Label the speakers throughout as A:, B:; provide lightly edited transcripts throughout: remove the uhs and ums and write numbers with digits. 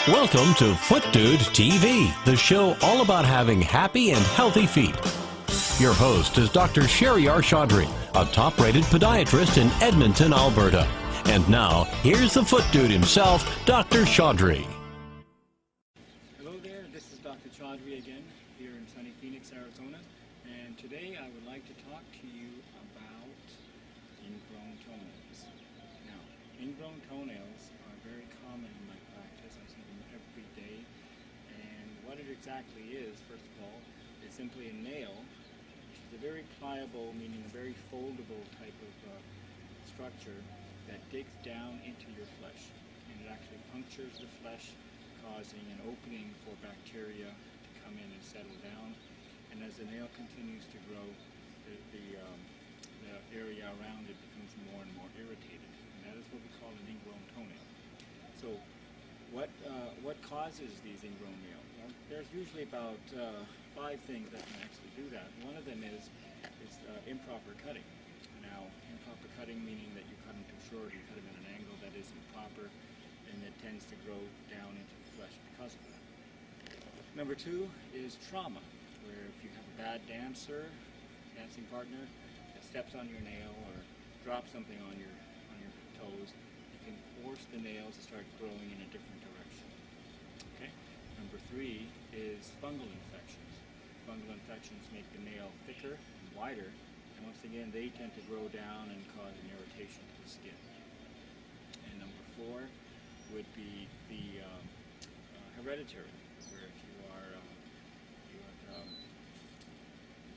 A: Welcome to Foot Dude TV, the show all about having happy and healthy feet. Your host is Dr. Sherry R. Chaudhry, a top-rated podiatrist in Edmonton, Alberta. And now, here's the Foot Dude himself, Dr. Chaudhry.
B: Hello there, this is Dr. Chaudhry again, here in sunny Phoenix, Arizona. And today I would like to talk to you about ingrown toenails. Now, ingrown toenails are very common in my practice. I see them every day. And what it exactly is, first of all, is simply a nail, which is a very pliable, meaning a very foldable type of structure that digs down into your flesh. And it actually punctures the flesh, causing an opening for bacteria to come in and settle down. And as the nail continues to grow, the area around it becomes more and more irritated. And that is what we call an ingrown toenail. So what causes these ingrown nails? Well, there's usually about 5 things that can actually do that. One of them is improper cutting. Now, improper cutting meaning that you cut them too short, you cut them at an angle that isn't proper, and it tends to grow down into the flesh because of that. Number 2 is trauma, where if you have a bad dancing partner that steps on your nail or drops something on your toes, you can force the nails to start growing in a different direction. Okay. Number 3 is fungal infections. Fungal infections make the nail thicker and wider, and once again they tend to grow down and cause an irritation to the skin. And number 4 would be the hereditary, where if you are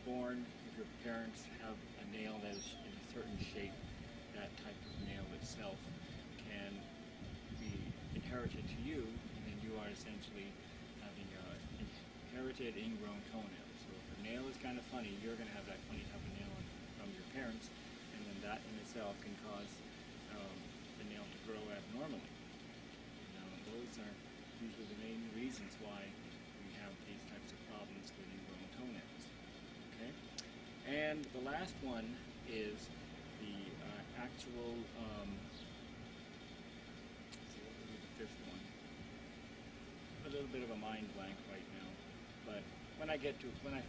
B: born, if your parents have a nail that is in a certain shape, that type of nail itself can be inherited to you, and then you are essentially having inherited ingrown toenails. So if a nail is kind of funny, you're going to have that funny type of nail from your parents, and then that in itself can cause the nail to grow abnormally. Now, those are usually the main reasons why we have these types of problems with ingrown toenails. Okay, and the last one is the actual. Let's see, what would be the 5th one? A little bit of a mind blank right now, but when I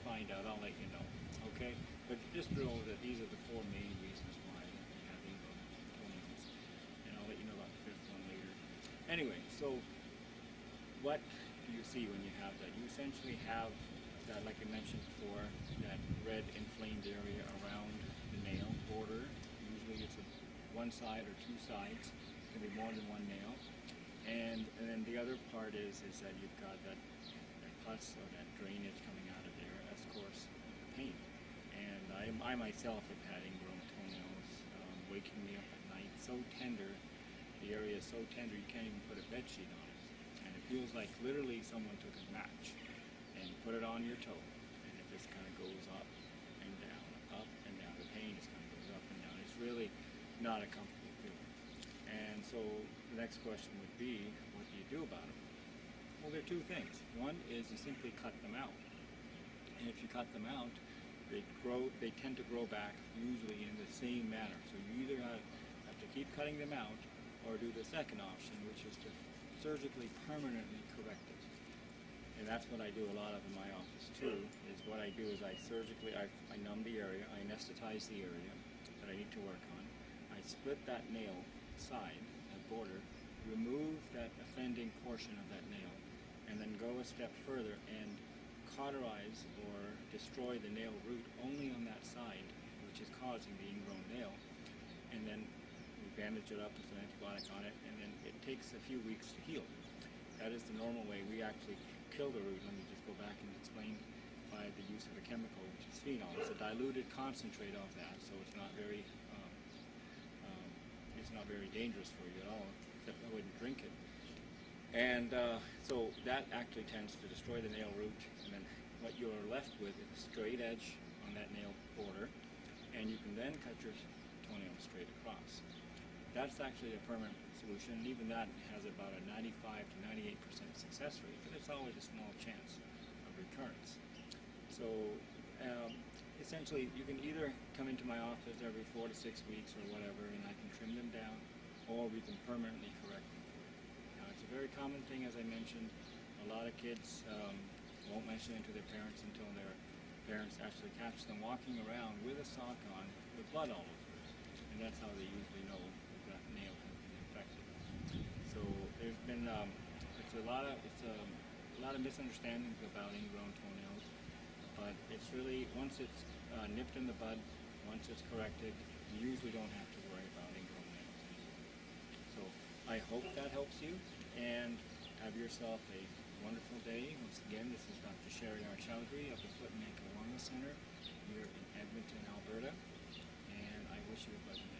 B: find out, I'll let you know. Okay, but just know that these are the 4 main reasons why we have ingrown toenails, and I'll let you know about the 5th one later. Anyway, so what do you see when you have that? You essentially have that, like I mentioned before, that red inflamed area around the nail border. Usually it's one side or 2 sides. It can be more than one nail. And then the other part is that you've got that pus or that drainage coming out of there. That's, of course, pain. And I myself have had ingrown toenails, waking me up at night, so tender. The area is so tender you can't even put a bed sheet on it. And it feels like literally someone took a match and put it on your toe, and it just kind of goes up and down, up and down. The pain just kind of goes up and down. It's really not a comfortable feeling. And so the next question would be, what do you do about it? Well, there are 2 things. One is you simply cut them out. And if you cut them out, they tend to grow back usually in the same manner. So you either have to keep cutting them out or do the second option, which is to surgically permanently correct it. And that's what I do a lot of in my office too, is what I do is I numb the area, I anesthetize the area that I need to work on. I split that nail side, that border, remove that offending portion of that nail, and then go a step further and cauterize or destroy the nail root only on that side, which is causing the ingrown nail. And then we bandage it up with an antibiotic on it, and then it takes a few weeks to heal. That is the normal way. We actually kill the root. Let me just go back and explain, by the use of a chemical, which is phenol. It's a diluted concentrate of that, so it's not very dangerous for you at all, except I wouldn't drink it. And so that actually tends to destroy the nail root, and then what you're left with is a straight edge on that nail border, and you can then cut your toenail straight across. That's actually a permanent solution, and even that has about a 95 to 98% success rate, but it's always a small chance of recurrence. So essentially, you can either come into my office every 4 to 6 weeks or whatever, and I can trim them down, or we can permanently correct them. Now, it's a very very common thing, as I mentioned. A lot of kids won't mention it to their parents until their parents actually catch them walking around with a sock on with blood all over it. And that's how they usually know that nail has been infected. So there's been it's a lot of misunderstandings about ingrown toenails, but it's really, once it's nipped in the bud, once it's corrected, you usually don't have to worry about ingrown nails anymore. So I hope that helps you, and have yourself a wonderful day. Once again, this is Dr. Sherry R. Chowdhury of the Foot and Ankle Wellness Center here in Edmonton, Alberta, and I wish you a pleasant day.